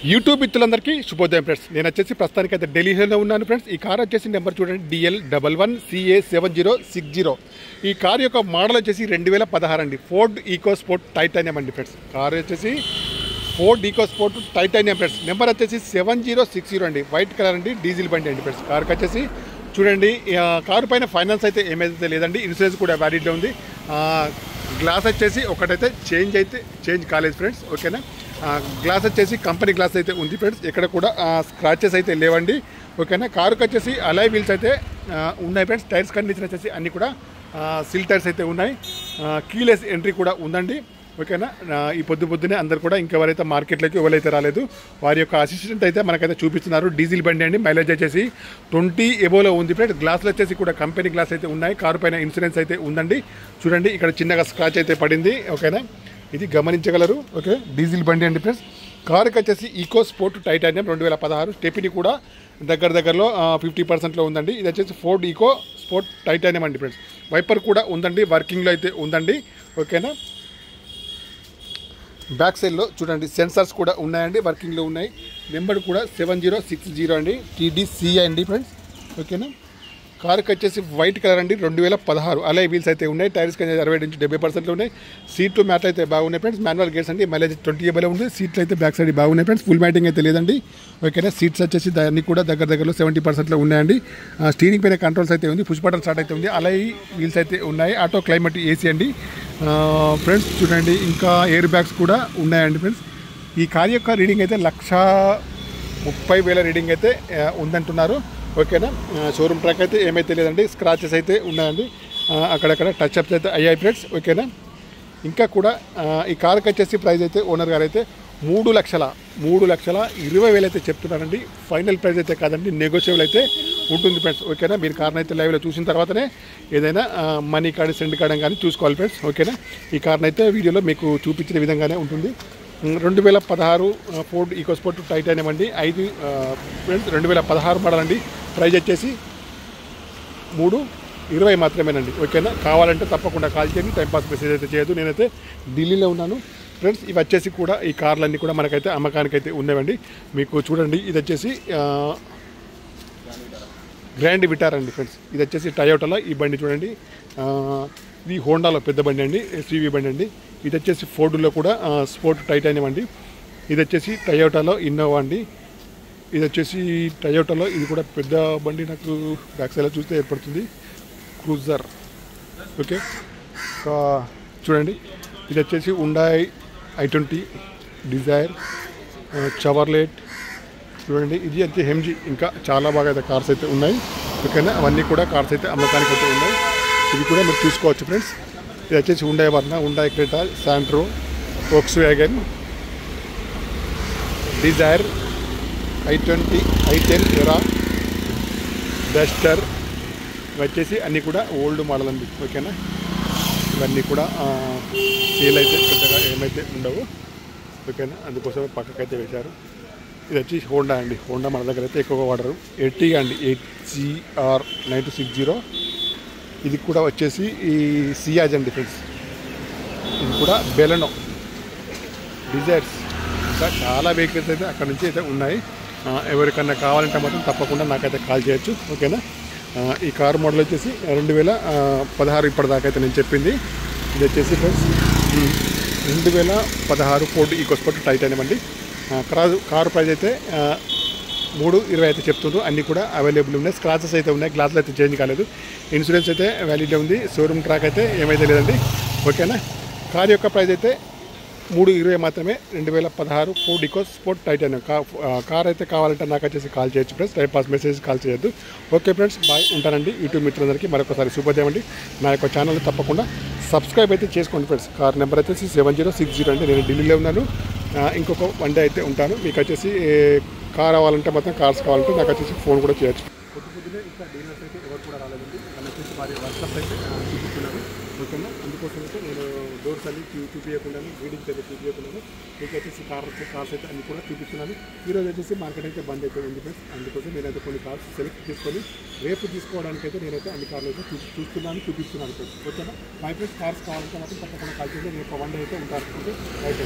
YouTube మిత్రులందరికీ శుభోదయం friends. నేను వచ్చేసి ప్రస్తుతానికి అయితే ఢిల్లీలో ఉన్నాను ఫ్రెండ్స్. ఈ కార్ వచ్చేసి నెంబర్ చూడండి DL11CA7060. ఈ కార్ యొక్క మోడల్ వచ్చేసి 2016 అండి. ఫోర్డ్ ఈకో స్పోర్ట్ టైటానియం అండి ఫ్రెండ్స్. కార్ వచ్చేసి Ford EcoSport titanium friends. Number వచ్చేసి 7060 అండి. వైట్ కలర్ అండి, డీజిల్ బండి అండి ఫ్రెండ్స్. కార్కి వచ్చేసి చూడండి, కారు పైన ఫైనాన్స్ అయితే ఏమైతే లేదండి, ఇన్సూరెన్స్ కూడా వ్యాలిడ్గా ఉంది. గ్లాస్ వచ్చేసి ఒకటైతే చేంజ్ కాలేదు ఫ్రెండ్స్, ఓకేనా. గ్లాస్ వచ్చేసి కంపెనీ గ్లాస్ అయితే ఉంది ఫ్రెండ్స్. ఇక్కడ కూడా స్క్రాచెస్ అయితే లేవండి, ఓకేనా. కారుకి వచ్చేసి అలాయ్ వీల్స్ అయితే ఉన్నాయి ఫ్రెండ్స్. టైర్స్ కండిషన్ వచ్చేసి అన్నీ కూడా సిల్ టైర్స్ అయితే ఉన్నాయి. కీలెస్ ఎంట్రీ కూడా ఉందండి, ఓకేనా. ఈ పొద్దునే అందరు కూడా ఇంకెవరైతే మార్కెట్లోకి ఎవరైతే రాలేదు వారి యొక్క అసిస్టెంట్ అయితే మనకైతే చూపిస్తున్నారు. డీజిల్ బండి అండి, మైలేజ్ వచ్చేసి 20 ఎబోలో ఉంది ఫ్రెండ్స్. గ్లాసులు వచ్చేసి కూడా కంపెనీ గ్లాస్ అయితే ఉన్నాయి. కారు పైన ఇన్సూరెన్స్ అయితే ఉందండి. చూడండి, ఇక్కడ చిన్నగా స్క్రాచ్ అయితే పడింది, ఓకేనా. ఇది గమనించగలరు, ఓకే. డీజిల్ బండి అండి ఫ్రెండ్స్. కారుకి వచ్చేసి ఈకో స్పోర్ట్ టైటానియం 2016. స్టెపినీ కూడా దగ్గరలో 50%లో ఉందండి. ఇది వచ్చేసి ఫోర్డ్ ఈకో స్పోర్ట్ టైటానియం అండి ఫ్రెండ్స్. వైపర్ కూడా ఉందండి, వర్కింగ్లో అయితే ఉందండి, ఓకేనా. బ్యాక్ సైడ్లో చూడండి సెన్సార్స్ కూడా ఉన్నాయండి, వర్కింగ్లో ఉన్నాయి. నెంబర్ కూడా 7060 అండి, TDCI అండి ఫ్రెండ్స్, ఓకేనా. కారుకి వచ్చేసి వైట్ కలర్ అండి, 2016. అలాయ్ వీల్స్ అయితే ఉన్నాయి. టైర్స్ కానీ 60 నుంచి 70%లో ఉన్నాయి. సీట్లు మ్యాట్ అయితే బాగున్నాయి ఫ్రెండ్స్. మాన్యువల్ గేర్స్ అండి, మైలేజ్ 20 ఎబోలో ఉంది. సీట్లు అయితే బ్యాక్ సైడ్ బాగున్నాయి ఫ్రెండ్స్. ఫుల్ మ్యాటింగ్ అయితే లేదండి, ఓకేనా. సీట్స్ వచ్చేసి దాన్ని కూడా దగ్గరలో 70%లో ఉన్నాయండి. స్టీరింగ్ పైన కంట్రోల్స్ అయితే ఉంది. పుష్ బటన్ స్టార్ట్ అయితే ఉంది. అలాయ్ వీల్స్ అయితే ఉన్నాయి. ఆటో క్లైమేట్ AC అండి ఫ్రెండ్స్. చూడండి, ఇంకా ఎయిర్ బ్యాగ్స్ కూడా ఉన్నాయండి ఫ్రెండ్స్. ఈ కార్ యొక్క రీడింగ్ అయితే 1,30,000 రీడింగ్ అయితే ఉందంటున్నారు, ఓకేనా. షోరూమ్ ట్రాక్ అయితే ఏమైతే లేదండి. స్క్రాచెస్ అయితే ఉన్నాయండి, అక్కడక్కడ టచ్ అప్స్ అయితే అయ్యాయి ఫ్రెండ్స్, ఓకేనా. ఇంకా కూడా ఈ కార్కి వచ్చేసి ప్రైస్ అయితే ఓనర్ గారు అయితే 3,20,000 అయితే చెప్తున్నారండి. ఫైనల్ ప్రైస్ అయితే కాదండి, నెగోషియబుల్ అయితే ఉంటుంది ఫ్రెండ్స్, ఓకేనా. మీరు కార్ని అయితే లైవ్లో చూసిన తర్వాతనే ఏదైనా మనీ కార్డు సెండ్ కార్డు కానీ చూసుకోవాలి ఫ్రెండ్స్, ఓకేనా. ఈ కార్ని అయితే వీడియోలో మీకు చూపించిన విధంగానే ఉంటుంది. 2016 ఫోర్డ్ ఈకో స్పోర్ట్ టైటానియం అండి. 5 ఫ్రెండ్స్ 2016 మోడల్ అండి. ప్రైస్ వచ్చేసి 3,20,000 మాత్రమేనండి, ఓకేనా. కావాలంటే తప్పకుండా కాల్ చేయండి. టైంపాస్ మెసేజ్ అయితే చేయదు. నేనైతే ఢిల్లీలో ఉన్నాను ఫ్రెండ్స్. ఇవి వచ్చేసి కూడా ఈ కార్లన్నీ కూడా మనకైతే అమ్మకానికి అయితే ఉన్నాయండి. మీకు చూడండి, ఇది వచ్చేసి గ్రాండ్ విటార్ అండి ఫ్రెండ్స్. ఇది వచ్చేసి టయోటాలో ఈ బండి చూడండి. ఇది హోండాలో పెద్ద బండి అండి, SUV బండి అండి. ఇది వచ్చేసి ఫోర్డ్లో కూడా స్పోర్ట్ టైటానియం అండి. ఇది వచ్చేసి టయోటాలో ఇన్నోవా అండి. ఇది వచ్చేసి టయోటాలో ఇది కూడా పెద్ద బండి, నాకు బ్యాక్ సైడ్లో చూస్తే ఏర్పడుతుంది, క్రూజర్, ఓకే. చూడండి, ఇది వచ్చేసి హుండాయ్ i20, డిజైర్, చవర్లెట్ చూడండి. ఇది అయితే MG. ఇంకా చాలా బాగా అయితే కార్స్ అయితే ఉన్నాయి, ఓకేనా. అవన్నీ కూడా కార్స్ అయితే అమ్మకానికి అయితే ఉన్నాయి. ఇది కూడా మీరు చూసుకోవచ్చు ఫ్రెండ్స్. ఇది వచ్చేసి Hyundai Verna, Hyundai Creta, Santro, Volkswagen, Dzire, i20, i10 ఎరా, డస్టర్. వచ్చేసి అన్నీ కూడా ఓల్డ్ మోడల్ అండి, ఓకేనా. ఇవన్నీ కూడా సేల్ అయితే పెద్దగా ఏమైతే ఉండవు, ఓకేనా. అందుకోసమే పక్కకైతే వేశారు. ఇది వచ్చి హోండా అండి. హోండా మన దగ్గర అయితే ఎక్కువగా వాడరు. ఎర్టిగా అండి, HCR 9260. ఇది కూడా వచ్చేసి ఈ సియాజ్ అండి ఫ్రెండ్స్. ఇది కూడా బెలెనో, డిజైర్స్, ఇంకా చాలా వెహికల్స్ అయితే అక్కడ నుంచి అయితే ఉన్నాయి. ఎవరికన్నా కావాలంటే మాత్రం తప్పకుండా నాకైతే కాల్ చేయొచ్చు, ఓకేనా. ఈ కారు మోడల్ వచ్చేసి 2016 ఇప్పటిదాకా అయితే నేను చెప్పింది. ఇది వచ్చేసి friends 2016 Ford EcoSport titanium అండి. కారు ప్రైస్ అయితే 3,20,000 అయితే చెప్తుండ్రు. అన్నీ కూడా అవైలబుల్ ఉన్నాయి. స్క్రాచెస్ అయితే ఉన్నాయి, గ్లాసులు అయితే చేంజ్ కాలేదు. ఇన్సూరెన్స్ అయితే వ్యాలిడ్గా ఉంది. షోరూమ్ ట్రాక్ అయితే ఏమైతే లేదండి, ఓకేనా. కార్ యొక్క ప్రైస్ అయితే 3,20,000 మాత్రమే. 2016 Ford EcoSport titanium car అయితే కావాలంటే నాకు వచ్చేసి కాల్ చేయొచ్చు ఫ్రెండ్స్. టైంపాస్ మెసేజ్ కాల్ చేయొద్దు, ఓకే ఫ్రెండ్స్. బాయ్, ఉంటానండి. యూట్యూబ్ మిత్రులందరికీ మరొకసారి శుభోదయం అండి. నా యొక్క ఛానల్ తప్పకుండా సబ్స్క్రైబ్ అయితే చేసుకోండి ఫ్రెండ్స్. కార్ నెంబర్ వచ్చేసి 7060 అండి. నేను ఢిల్లీలో ఉన్నాను. ఇంకొక 1 డే అయితే ఉంటాను. మీకు వచ్చేసి కార్ కావాలంటే మాత్రం కార్స్ కావాలంటే నాకు వచ్చేసి ఫోన్ కూడా చేయొచ్చు. పొద్దునే ఇంకా డీలర్స్ అయితే ఎవరు కూడా రాలేదండి. నన్ను వచ్చేసి వారి వర్క్షాప్ అయితే చూపిస్తున్నారు, ఓకేనా. అందుకోసం అయితే నేను డోర్స్ అన్ని చూపించకుండాను, రీడింగ్స్ అయితే చూపించకుండాను మీకు వచ్చేసి కార్స్ అయితే అన్ని కూడా చూపిస్తున్నాను. ఈరోజు వచ్చేసి మార్కెట్ అయితే బంద్ అయితే ఉంది ఫ్రెండ్స్. అందుకోసం నేనైతే కొన్ని కార్స్ సెలెక్ట్ చేసుకొని రేపు తీసుకోవడానికి అయితే నేనైతే అన్ని కార్లు అయితే చూపిస్తున్నాను ఫ్రెండ్స్, ఓకేనా. మై ఫ్రెండ్స్ కార్స్ కావాలంటే మాత్రం తప్పకుండా కాల్ చేసి రేపు 1 డే అయితే ఉంటారు, ఓకే. రైట్.